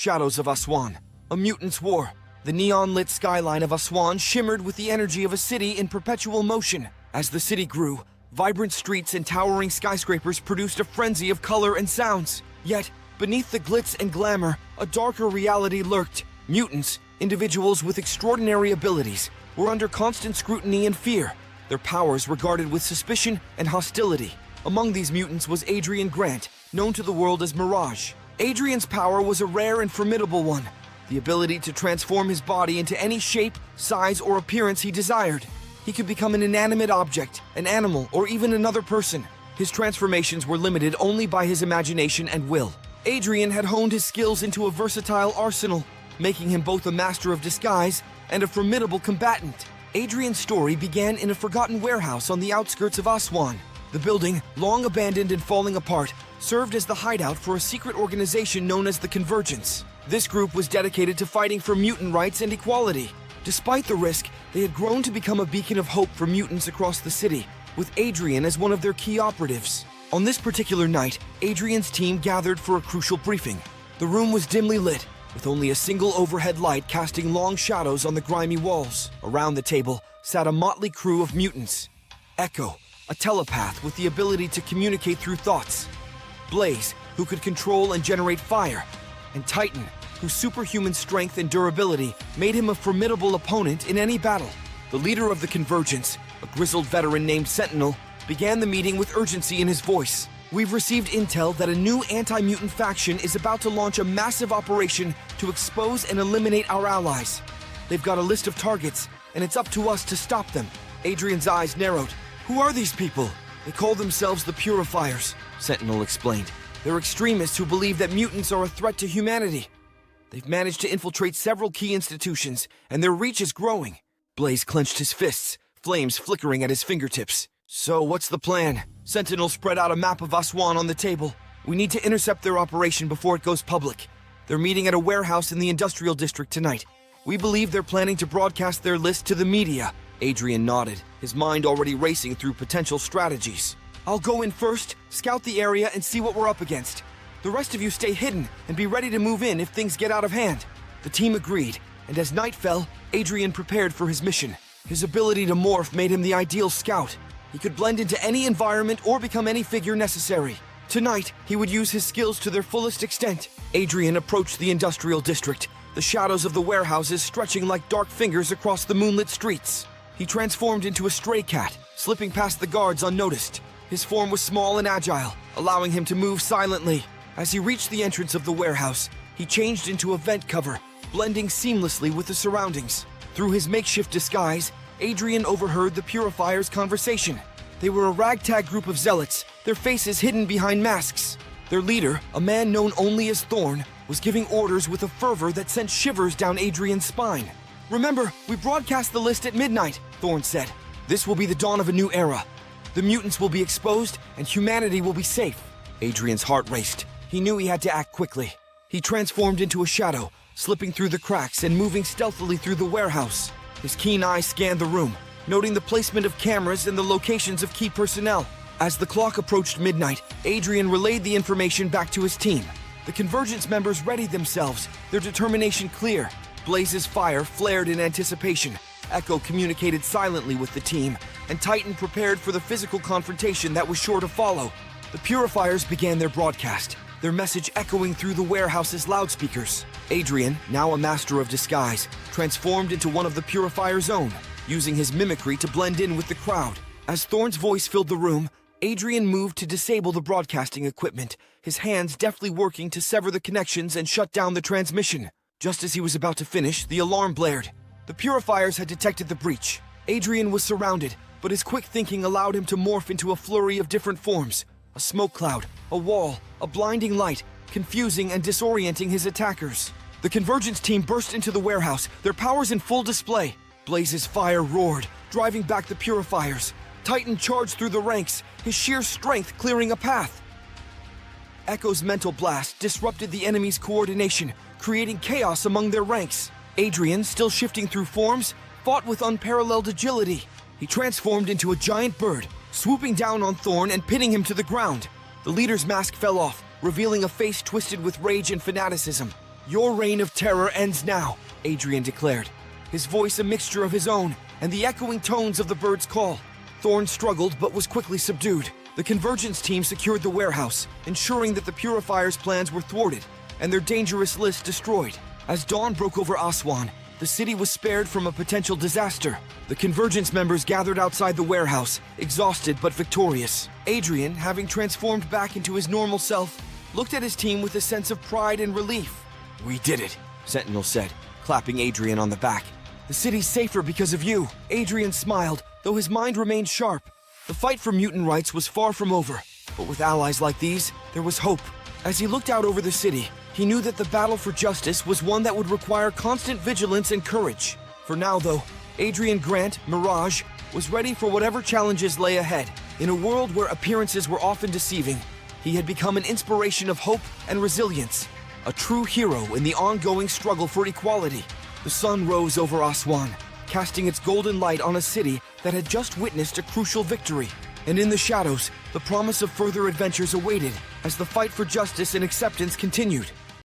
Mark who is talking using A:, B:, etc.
A: Shadows of Aswan. A mutant's war. The neon-lit skyline of Aswan shimmered with the energy of a city in perpetual motion. As the city grew, vibrant streets and towering skyscrapers produced a frenzy of color and sounds. Yet, beneath the glitz and glamour, a darker reality lurked. Mutants, individuals with extraordinary abilities, were under constant scrutiny and fear, their powers regarded with suspicion and hostility. Among these mutants was Adrian Grant, known to the world as Mirage. Adrian's power was a rare and formidable one, the ability to transform his body into any shape, size, or appearance he desired. He could become an inanimate object, an animal, or even another person. His transformations were limited only by his imagination and will. Adrian had honed his skills into a versatile arsenal, making him both a master of disguise and a formidable combatant. Adrian's story began in a forgotten warehouse on the outskirts of Aswan. The building, long abandoned and falling apart, served as the hideout for a secret organization known as the Convergence. This group was dedicated to fighting for mutant rights and equality. Despite the risk, they had grown to become a beacon of hope for mutants across the city, with Adrian as one of their key operatives. On this particular night, Adrian's team gathered for a crucial briefing. The room was dimly lit, with only a single overhead light casting long shadows on the grimy walls. Around the table sat a motley crew of mutants. Echo, a telepath with the ability to communicate through thoughts. Blaze, who could control and generate fire. And Titan, whose superhuman strength and durability made him a formidable opponent in any battle. The leader of the Convergence, a grizzled veteran named Sentinel, began the meeting with urgency in his voice. We've received intel that a new anti-mutant faction is about to launch a massive operation to expose and eliminate our allies. They've got a list of targets, and it's up to us to stop them. Adrian's eyes narrowed. Who are these people? They call themselves the Purifiers, Sentinel explained. They're extremists who believe that mutants are a threat to humanity. They've managed to infiltrate several key institutions, and their reach is growing. Blaze clenched his fists, flames flickering at his fingertips. So, what's the plan? Sentinel spread out a map of Aswan on the table. We need to intercept their operation before it goes public. They're meeting at a warehouse in the industrial district tonight. We believe they're planning to broadcast their list to the media. Adrian nodded, his mind already racing through potential strategies. I'll go in first, scout the area, and see what we're up against. The rest of you stay hidden and be ready to move in if things get out of hand. The team agreed, and as night fell, Adrian prepared for his mission. His ability to morph made him the ideal scout. He could blend into any environment or become any figure necessary. Tonight, he would use his skills to their fullest extent. Adrian approached the industrial district, the shadows of the warehouses stretching like dark fingers across the moonlit streets. He transformed into a stray cat, slipping past the guards unnoticed. His form was small and agile, allowing him to move silently. As he reached the entrance of the warehouse, he changed into a vent cover, blending seamlessly with the surroundings. Through his makeshift disguise, Adrian overheard the Purifiers' conversation. They were a ragtag group of zealots, their faces hidden behind masks. Their leader, a man known only as Thorn, was giving orders with a fervor that sent shivers down Adrian's spine. Remember, we broadcast the list at midnight, Thorn said. This will be the dawn of a new era. The mutants will be exposed, and humanity will be safe. Adrian's heart raced. He knew he had to act quickly. He transformed into a shadow, slipping through the cracks and moving stealthily through the warehouse. His keen eye scanned the room, noting the placement of cameras and the locations of key personnel. As the clock approached midnight, Adrian relayed the information back to his team. The Convergence members readied themselves, their determination clear. Blaze's fire flared in anticipation. Echo communicated silently with the team, and Titan prepared for the physical confrontation that was sure to follow. The Purifiers began their broadcast, their message echoing through the warehouse's loudspeakers. Adrian, now a master of disguise, transformed into one of the Purifiers' own, using his mimicry to blend in with the crowd. As Thorn's voice filled the room, Adrian moved to disable the broadcasting equipment, his hands deftly working to sever the connections and shut down the transmission. Just as he was about to finish, the alarm blared. The Purifiers had detected the breach. Adrian was surrounded, but his quick thinking allowed him to morph into a flurry of different forms. A smoke cloud, a wall, a blinding light, confusing and disorienting his attackers. The Convergence team burst into the warehouse, their powers in full display. Blaze's fire roared, driving back the Purifiers. Titan charged through the ranks, his sheer strength clearing a path. Echo's mental blast disrupted the enemy's coordination, creating chaos among their ranks. Adrian, still shifting through forms, fought with unparalleled agility. He transformed into a giant bird, swooping down on Thorn and pinning him to the ground. The leader's mask fell off, revealing a face twisted with rage and fanaticism. Your reign of terror ends now, Adrian declared, his voice a mixture of his own and the echoing tones of the bird's call. Thorn struggled but was quickly subdued. The Convergence team secured the warehouse, ensuring that the Purifier's plans were thwarted and their dangerous list destroyed. As dawn broke over Aswan, the city was spared from a potential disaster. The Convergence members gathered outside the warehouse, exhausted but victorious. Adrian, having transformed back into his normal self, looked at his team with a sense of pride and relief. "We did it," Sentinel said, clapping Adrian on the back. "The city's safer because of you." Adrian smiled, though his mind remained sharp. The fight for mutant rights was far from over, but with allies like these, there was hope. As he looked out over the city, he knew that the battle for justice was one that would require constant vigilance and courage. For now, though, Adrian Grant, Mirage, was ready for whatever challenges lay ahead. In a world where appearances were often deceiving, he had become an inspiration of hope and resilience, a true hero in the ongoing struggle for equality. The sun rose over Aswan, casting its golden light on a city that had just witnessed a crucial victory. And in the shadows, the promise of further adventures awaited as the fight for justice and acceptance continued.